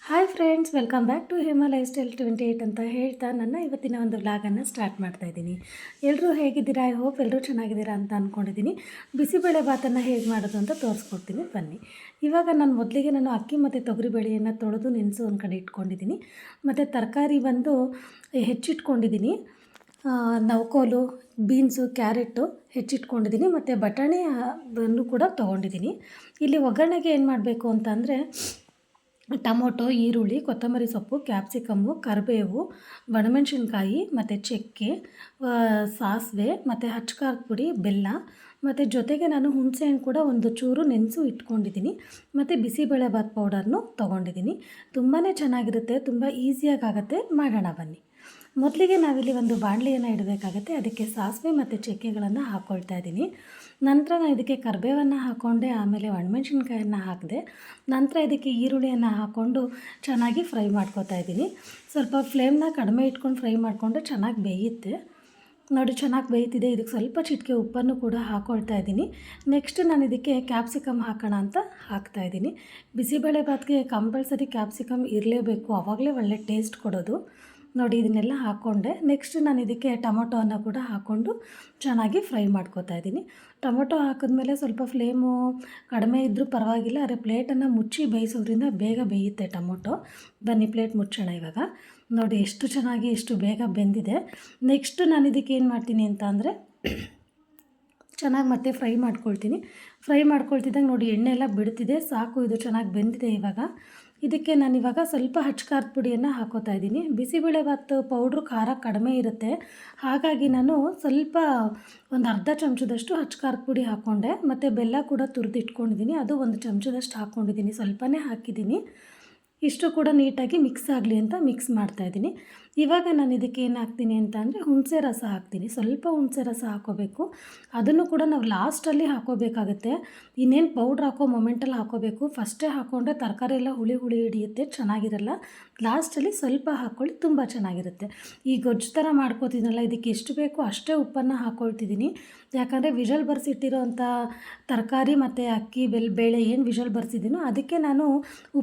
Hi friends, welcome back to Hema life style 28 ಅಂತ ಹೇಳ್ತಾ ನನ್ನ ಇವತ್ತಿನ ಒಂದು ವ್ಲಾಗನ್ನು ಸ್ಟಾರ್ಟ್ ಮಾಡ್ತಾ ಇದ್ದೀನಿ. ಎಲ್ಲರೂ ಹೇಗಿದ್ದೀರಾ? ಐ ಹೋಪ್ ಎಲ್ಲರೂ ಚೆನ್ನಾಗಿದ್ದೀರಾ ಅಂತ ಅಂದ್ಕೊಂಡಿದ್ದೀನಿ. ಬಿಸಿಬೇಳೆ ಭಾತನ್ನು ಹೇಗೆ ಮಾಡೋದು ಅಂತ ತೋರಿಸ್ಕೊಡ್ತೀನಿ, ಬನ್ನಿ. ಇವಾಗ ನಾನು ಅಕ್ಕಿ ಮತ್ತು ತೊಗರಿಬೇಳೆಯನ್ನು ತೊಳೆದು ನೆನೆಸು ಒಂದು ಕಡೆ ಇಟ್ಕೊಂಡಿದ್ದೀನಿ. ಮತ್ತು ತರಕಾರಿ ಬಂದು ಹೆಚ್ಚಿಟ್ಕೊಂಡಿದ್ದೀನಿ. ನವಕೋಲು, ಬೀನ್ಸು, ಕ್ಯಾರೆಟು ಹೆಚ್ಚಿಟ್ಕೊಂಡಿದ್ದೀನಿ. ಮತ್ತು ಬಟಾಣಿ ಕೂಡ ತೊಗೊಂಡಿದ್ದೀನಿ. ಇಲ್ಲಿ ಒಗ್ಗರಣೆಗೆ ಏನು ಮಾಡಬೇಕು ಅಂತಂದರೆ ಟೊಮೊಟೊ, ಈರುಳ್ಳಿ, ಕೊತ್ತಂಬರಿ ಸೊಪ್ಪು, ಕ್ಯಾಪ್ಸಿಕಮ್ಮು, ಕರಿಬೇವು, ಒಣಮೆಣಸಿನ್ಕಾಯಿ ಮತ್ತು ಚಕ್ಕೆ, ಸಾಸಿವೆ ಮತ್ತು ಅಚ್ಚ ಪುಡಿ, ಬೆಲ್ಲ ಮತ್ತು ಜೊತೆಗೆ ನಾನು ಹುಣಸೆಹಣ್ಣು ಕೂಡ ಒಂದು ಚೂರು ನೆನೆಸು ಇಟ್ಕೊಂಡಿದ್ದೀನಿ. ಮತ್ತು ಬಿಸಿಬೇಳೆಭಾತ್ ಪೌಡರ್ನು ತೊಗೊಂಡಿದ್ದೀನಿ. ತುಂಬಾ ಚೆನ್ನಾಗಿರುತ್ತೆ, ತುಂಬ ಈಸಿಯಾಗುತ್ತೆ. ಮಾಡೋಣ ಬನ್ನಿ. ಮೊದಲಿಗೆ ನಾವಿಲ್ಲಿ ಒಂದು ಬಾಣಲಿಯನ್ನು ಇಡಬೇಕಾಗತ್ತೆ. ಅದಕ್ಕೆ ಸಾಸಿವೆ ಮತ್ತು ಚಕ್ಕೆಗಳನ್ನು ಹಾಕ್ಕೊಳ್ತಾ ಇದ್ದೀನಿ. ನಂತರ ನಾನು ಇದಕ್ಕೆ ಕರಿಬೇವನ್ನು ಹಾಕ್ಕೊಂಡೆ, ಆಮೇಲೆ ಒಣಮೆಣ್ಸಿನ್ಕಾಯನ್ನು ಹಾಕಿದೆ. ನಂತರ ಇದಕ್ಕೆ ಈರುಳ್ಳಿಯನ್ನು ಹಾಕ್ಕೊಂಡು ಚೆನ್ನಾಗಿ ಫ್ರೈ ಮಾಡ್ಕೊತಾ ಇದ್ದೀನಿ. ಸ್ವಲ್ಪ ಫ್ಲೇಮ್ನ ಕಡಿಮೆ ಇಟ್ಕೊಂಡು ಫ್ರೈ ಮಾಡಿಕೊಂಡ್ರೆ ಚೆನ್ನಾಗಿ ಬೇಯುತ್ತೆ. ನೋಡಿ, ಚೆನ್ನಾಗಿ ಬೇಯ್ತಿದೆ. ಇದಕ್ಕೆ ಸ್ವಲ್ಪ ಚಿಟಿಕೆ ಉಪ್ಪನ್ನು ಕೂಡ ಹಾಕ್ಕೊಳ್ತಾ ಇದ್ದೀನಿ. ನೆಕ್ಸ್ಟ್ ನಾನು ಇದಕ್ಕೆ ಕ್ಯಾಪ್ಸಿಕಮ್ ಹಾಕೋಣ ಅಂತ ಹಾಕ್ತಾಯಿದ್ದೀನಿ. ಬಿಸಿಬೇಳೆಭಾತ್ಗೆ ಕಂಪಲ್ಸರಿ ಕ್ಯಾಪ್ಸಿಕಮ್ ಇರಲೇಬೇಕು, ಆವಾಗಲೇ ಒಳ್ಳೆ ಟೇಸ್ಟ್ ಕೊಡೋದು. ನೋಡಿ, ಇದನ್ನೆಲ್ಲ ಹಾಕ್ಕೊಂಡೆ. ನೆಕ್ಸ್ಟ್ ನಾನು ಇದಕ್ಕೆ ಟೊಮೊಟೊವನ್ನು ಕೂಡ ಹಾಕ್ಕೊಂಡು ಚೆನ್ನಾಗಿ ಫ್ರೈ ಮಾಡ್ಕೊತಾ ಇದ್ದೀನಿ. ಟೊಮೊಟೊ ಹಾಕಿದ್ಮೇಲೆ ಸ್ವಲ್ಪ ಫ್ಲೇಮು ಕಡಿಮೆ ಇದ್ದರೂ ಪರವಾಗಿಲ್ಲ, ಆದರೆ ಪ್ಲೇಟನ್ನು ಮುಚ್ಚಿ ಬೇಯಿಸೋದ್ರಿಂದ ಬೇಗ ಬೇಯುತ್ತೆ ಟೊಮೊಟೊ. ಬನ್ನಿ, ಪ್ಲೇಟ್ ಮುಚ್ಚೋಣ ಇವಾಗ. ನೋಡಿ ಎಷ್ಟು ಚೆನ್ನಾಗಿ ಎಷ್ಟು ಬೇಗ ಬೆಂದಿದೆ. ನೆಕ್ಸ್ಟ್ ನಾನು ಇದಕ್ಕೆ ಏನು ಮಾಡ್ತೀನಿ ಅಂತ ಅಂದರೆ ಚೆನ್ನಾಗಿ ಮತ್ತೆ ಫ್ರೈ ಮಾಡ್ಕೊಳ್ತೀನಿ. ಫ್ರೈ ಮಾಡ್ಕೊಳ್ತಿದ್ದಂಗೆ ನೋಡಿ ಎಣ್ಣೆ ಎಲ್ಲ ಬಿಡ್ತಿದೆ. ಸಾಕು, ಇದು ಚೆನ್ನಾಗಿ ಬೆಂದಿದೆ. ಇದಕ್ಕೆ ನಾನಿವಾಗ ಸ್ವಲ್ಪ ಖಾರದ ಪುಡಿಯನ್ನು ಹಾಕೋತಾ ಇದ್ದೀನಿ. ಬಿಸಿಬೇಳೆಭಾತ್ ಪೌಡ್ರು ಖಾರ ಕಡಿಮೆ ಇರುತ್ತೆ, ಹಾಗಾಗಿ ನಾನು ಸ್ವಲ್ಪ ಒಂದು ಅರ್ಧ ಚಮಚದಷ್ಟು ಖಾರದ ಪುಡಿ ಹಾಕ್ಕೊಂಡೆ. ಮತ್ತು ಬೆಲ್ಲ ಕೂಡ ತುರಿದಿಟ್ಕೊಂಡಿದ್ದೀನಿ, ಅದು ಒಂದು ಚಮಚದಷ್ಟು ಹಾಕ್ಕೊಂಡಿದ್ದೀನಿ. ಸ್ವಲ್ಪನೇ ಹಾಕಿದ್ದೀನಿ. ಇಷ್ಟು ಕೂಡ ನೀಟಾಗಿ ಮಿಕ್ಸ್ ಆಗಲಿ ಅಂತ ಮಿಕ್ಸ್ ಮಾಡ್ತಾಯಿದ್ದೀನಿ. ಇವಾಗ ನಾನು ಇದಕ್ಕೆ ಏನು ಹಾಕ್ತೀನಿ ಅಂತ ಅಂದರೆ ಹುಣಸೆ ರಸ ಹಾಕ್ತೀನಿ. ಸ್ವಲ್ಪ ಹುಣಸೆ ರಸ ಹಾಕ್ಕೋಬೇಕು. ಅದನ್ನು ಕೂಡ ನಾವು ಲಾಸ್ಟಲ್ಲಿ ಹಾಕ್ಕೋಬೇಕಾಗತ್ತೆ. ಇನ್ನೇನು ಪೌಡ್ರ್ ಹಾಕೋ ಮೊಮೆಂಟಲ್ಲಿ ಹಾಕ್ಕೋಬೇಕು. ಫಸ್ಟೇ ಹಾಕ್ಕೊಂಡ್ರೆ ತರಕಾರಿ ಎಲ್ಲ ಹುಳಿ ಹಿಡಿಯುತ್ತೆ, ಚೆನ್ನಾಗಿರಲ್ಲ. ಲಾಸ್ಟಲ್ಲಿ ಸ್ವಲ್ಪ ಹಾಕ್ಕೊಳ್ಳಿ, ತುಂಬ ಚೆನ್ನಾಗಿರುತ್ತೆ. ಈ ಗೊಜ್ಜು ಥರ ಮಾಡ್ಕೋತಿದ್ನಲ್ಲ, ಇದಕ್ಕೆ ಎಷ್ಟು ಬೇಕೋ ಅಷ್ಟೇ ಉಪ್ಪನ್ನು ಹಾಕ್ಕೊಳ್ತಿದ್ದೀನಿ. ಯಾಕಂದರೆ ವಿಷಲ್ ಬರ್ಸಿಟ್ಟಿರೋಂಥ ತರಕಾರಿ ಮತ್ತು ಅಕ್ಕಿ ಬೇಳೆ ಏನು ವಿಷಲ್ ಬರ್ಸಿದ್ದೀನೋ ಅದಕ್ಕೆ ನಾನು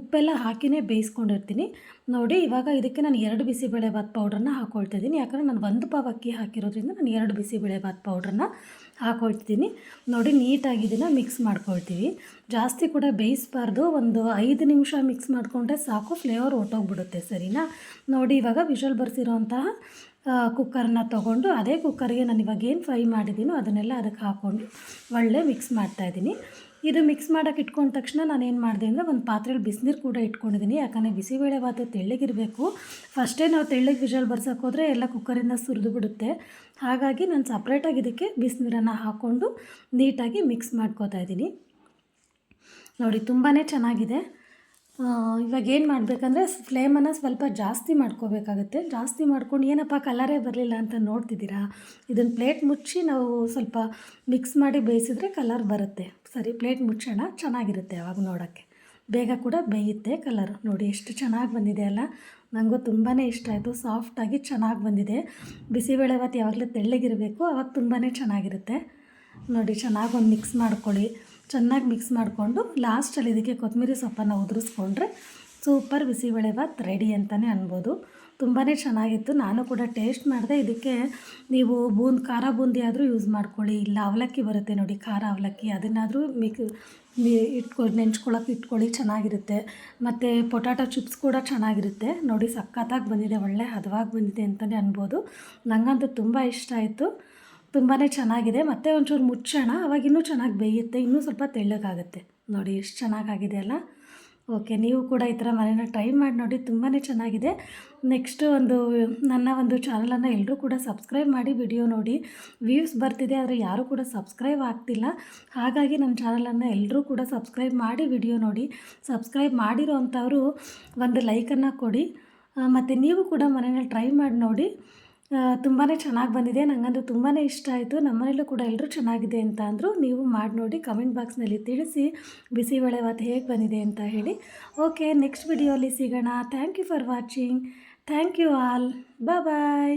ಉಪ್ಪೆಲ್ಲ ಹಾಕಿನೇ ಬೇಯಿಸ್ಕೊಂಡಿರ್ತೀನಿ. ನೋಡಿ, ಇವಾಗ ಇದಕ್ಕೆ ನಾನು 2 ಬಿಸಿಬೇಳೆಭಾತ್ ಪೌಡ್ರನ್ನ ಹಾಕ್ಕೊಳ್ತಿದ್ದೀನಿ. ಯಾಕಂದರೆ ನಾನು 1 ಪಾವ್ ಅಕ್ಕಿ ಹಾಕಿರೋದ್ರಿಂದ ನಾನು 2 ಬಿಸಿಬೇಳೆಭಾತ್ ಪೌಡ್ರನ್ನ ಹಾಕ್ಕೊಳ್ತಿದ್ದೀನಿ. ನೋಡಿ, ನೀಟಾಗಿ ಇದನ್ನು ಮಿಕ್ಸ್ ಮಾಡ್ಕೊಳ್ತೀವಿ. ಜಾಸ್ತಿ ಕೂಡ ಬೇಯಿಸಬಾರ್ದು, ಒಂದು 5 ನಿಮಿಷ ಮಿಕ್ಸ್ ಮಾಡಿಕೊಂಡ್ರೆ ಸಾಕು, ಫ್ಲೇವರ್ ಹೊರ್ಟೋಗ್ಬಿಡುತ್ತೆ. ಸರಿನಾ? ನೋಡಿ, ಇವಾಗ ವಿಷಲ್ ಬರ್ಸಿರೋಂತಹ ಕುಕ್ಕರನ್ನ ತೊಗೊಂಡು ಅದೇ ಕುಕ್ಕರ್ಗೆ ನಾನು ಇವಾಗ ಏನು ಫ್ರೈ ಮಾಡಿದ್ದೀನೋ ಅದನ್ನೆಲ್ಲ ಅದಕ್ಕೆ ಹಾಕ್ಕೊಂಡು ಒಳ್ಳೆ ಮಿಕ್ಸ್ ಮಾಡ್ತಾಯಿದ್ದೀನಿ. ಇದು ಮಿಕ್ಸ್ ಮಾಡೋಕೆ ಇಟ್ಕೊಂಡ ತಕ್ಷಣ ನಾನು ಏನು ಮಾಡಿದೆ ಅಂದರೆ ಒಂದು ಪಾತ್ರೆಯಲ್ಲಿ ಬಿಸಿನೀರು ಕೂಡ ಇಟ್ಕೊಂಡಿದ್ದೀನಿ. ಯಾಕಂದರೆ ಬಿಸಿಬೇಳೆಭಾತು ತೆಳ್ಳಗಿರಬೇಕು. ಫಸ್ಟೇ ನಾವು ತೆಳ್ಳಗೆ ವಿಷಲ್ ಬರ್ಸೋಕೆ ಹೋದರೆ ಎಲ್ಲ ಕುಕ್ಕರಿಂದ ಸುರಿದು ಬಿಡುತ್ತೆ. ಹಾಗಾಗಿ ನಾನು ಸಪ್ರೇಟಾಗಿ ಇದಕ್ಕೆ ಬಿಸಿನೀರನ್ನು ಹಾಕ್ಕೊಂಡು ನೀಟಾಗಿ ಮಿಕ್ಸ್ ಮಾಡ್ಕೋತಾ ಇದ್ದೀನಿ. ನೋಡಿ, ತುಂಬಾ ಚೆನ್ನಾಗಿದೆ. ಇವಾಗ ಏನು ಮಾಡಬೇಕಂದ್ರೆ ಫ್ಲೇಮನ್ನು ಸ್ವಲ್ಪ ಜಾಸ್ತಿ ಮಾಡ್ಕೋಬೇಕಾಗುತ್ತೆ. ಜಾಸ್ತಿ ಮಾಡ್ಕೊಂಡು ಏನಪ್ಪ ಕಲರೇ ಬರಲಿಲ್ಲ ಅಂತ ನೋಡ್ತಿದ್ದೀರಾ, ಇದನ್ನು ಪ್ಲೇಟ್ ಮುಚ್ಚಿ ನಾವು ಸ್ವಲ್ಪ ಮಿಕ್ಸ್ ಮಾಡಿ ಬೇಯಿಸಿದ್ರೆ ಕಲರ್ ಬರುತ್ತೆ. ಸರಿ, ಪ್ಲೇಟ್ ಮುಚ್ಚೋಣ, ಚೆನ್ನಾಗಿರುತ್ತೆ ಅವಾಗ ನೋಡೋಕ್ಕೆ. ಬೇಗ ಕೂಡ ಬೇಯುತ್ತೆ. ಕಲರ್ ನೋಡಿ ಎಷ್ಟು ಚೆನ್ನಾಗಿ ಬಂದಿದೆ ಅಲ್ಲ. ನನಗೂ ತುಂಬಾ ಇಷ್ಟ ಆಯಿತು. ಸಾಫ್ಟಾಗಿ ಚೆನ್ನಾಗಿ ಬಂದಿದೆ. ಬಿಸಿಬೇಳೆಭಾತ್ ಯಾವಾಗಲೂ ತೆಳ್ಳಗಿರಬೇಕು, ಆವಾಗ ತುಂಬಾ ಚೆನ್ನಾಗಿರುತ್ತೆ. ನೋಡಿ, ಚೆನ್ನಾಗಿ ಒಂದು ಮಿಕ್ಸ್ ಮಾಡ್ಕೊಳ್ಳಿ. ಚೆನ್ನಾಗಿ ಮಿಕ್ಸ್ ಮಾಡಿಕೊಂಡು ಲಾಸ್ಟಲ್ಲಿ ಇದಕ್ಕೆ ಕೊತ್ತಂಬರಿ ಸೊಪ್ಪನ್ನು ಉದುರಿಸ್ಕೊಂಡ್ರೆ ಸೂಪರ್ ಬಿಸಿಬೇಳೆಭಾತ್ ರೆಡಿ ಅಂತಲೇ ಅನ್ಬೋದು. ತುಂಬಾ ಚೆನ್ನಾಗಿತ್ತು. ನಾನು ಕೂಡ ಟೇಸ್ಟ್ ಮಾಡಿದೆ. ಇದಕ್ಕೆ ನೀವು ಖಾರ ಬೂಂದಿ ಆದರೂ ಯೂಸ್ ಮಾಡ್ಕೊಳ್ಳಿ, ಇಲ್ಲ ಅವಲಕ್ಕಿ ಬರುತ್ತೆ ನೋಡಿ, ಖಾರ ಅವಲಕ್ಕಿ, ಅದನ್ನಾದರೂ ನೆಂಚ್ಕೊಳ್ಳೋಕೆ ಇಟ್ಕೊಳ್ಳಿ, ಚೆನ್ನಾಗಿರುತ್ತೆ. ಮತ್ತು ಪೊಟ್ಯಾಟೊ ಚಿಪ್ಸ್ ಕೂಡ ಚೆನ್ನಾಗಿರುತ್ತೆ. ನೋಡಿ, ಸಖತ್ತಾಗಿ ಬಂದಿದೆ, ಒಳ್ಳೆ ಹದವಾಗಿ ಬಂದಿದೆ ಅಂತಲೇ ಅನ್ಬೋದು. ನನಗಂತೂ ತುಂಬ ಇಷ್ಟ ಆಯಿತು. ತುಂಬಾ ಚೆನ್ನಾಗಿದೆ. ಮತ್ತೆ ಒಂಚೂರು ಮುಚ್ಚೋಣ, ಅವಾಗ ಇನ್ನೂ ಚೆನ್ನಾಗಿ ಬೇಯುತ್ತೆ, ಇನ್ನೂ ಸ್ವಲ್ಪ ತೆಳ್ಳಗಾಗುತ್ತೆ. ನೋಡಿ ಎಷ್ಟು ಚೆನ್ನಾಗಾಗಿದೆ ಅಲ್ಲ. ಓಕೆ, ನೀವು ಕೂಡ ಈ ಥರ ಮನೇನ ಟ್ರೈ ಮಾಡಿ ನೋಡಿ, ತುಂಬಾ ಚೆನ್ನಾಗಿದೆ. ನೆಕ್ಸ್ಟು ನನ್ನ ಒಂದು ಚಾನಲನ್ನು ಎಲ್ಲರೂ ಕೂಡ ಸಬ್ಸ್ಕ್ರೈಬ್ ಮಾಡಿ ವಿಡಿಯೋ ನೋಡಿ. ವ್ಯೂಸ್ ಬರ್ತಿದೆ, ಆದರೆ ಯಾರೂ ಕೂಡ ಸಬ್ಸ್ಕ್ರೈಬ್ ಆಗ್ತಿಲ್ಲ. ಹಾಗಾಗಿ ನನ್ನ ಚಾನಲನ್ನು ಎಲ್ಲರೂ ಕೂಡ ಸಬ್ಸ್ಕ್ರೈಬ್ ಮಾಡಿ ವಿಡಿಯೋ ನೋಡಿ. ಸಬ್ಸ್ಕ್ರೈಬ್ ಮಾಡಿರೋ ಅಂಥವರು ಒಂದು ಲೈಕನ್ನು ಕೊಡಿ. ಮತ್ತು ನೀವು ಕೂಡ ಮನೇಲಿ ಟ್ರೈ ಮಾಡಿ ನೋಡಿ. ತುಂಬಾ ಚೆನ್ನಾಗಿ ಬಂದಿದೆ. ನನಗಂತೂ ತುಂಬಾ ಇಷ್ಟ ಆಯಿತು. ನಮ್ಮನೇಲೂ ಕೂಡ ಎಲ್ಲರೂ ಚೆನ್ನಾಗಿದೆ ಅಂತ ಅಂದರು. ನೀವು ಮಾಡಿ ನೋಡಿ, ಕಮೆಂಟ್ ಬಾಕ್ಸ್ನಲ್ಲಿ ತಿಳಿಸಿ ಬಿಸಿಬೇಳೆಭಾತ್ ಹೇಗೆ ಬಂದಿದೆ ಅಂತ ಹೇಳಿ. ಓಕೆ, ನೆಕ್ಸ್ಟ್ ವಿಡಿಯೋಲಿ ಸಿಗೋಣ. Thank you for watching. Thank you all. Bye.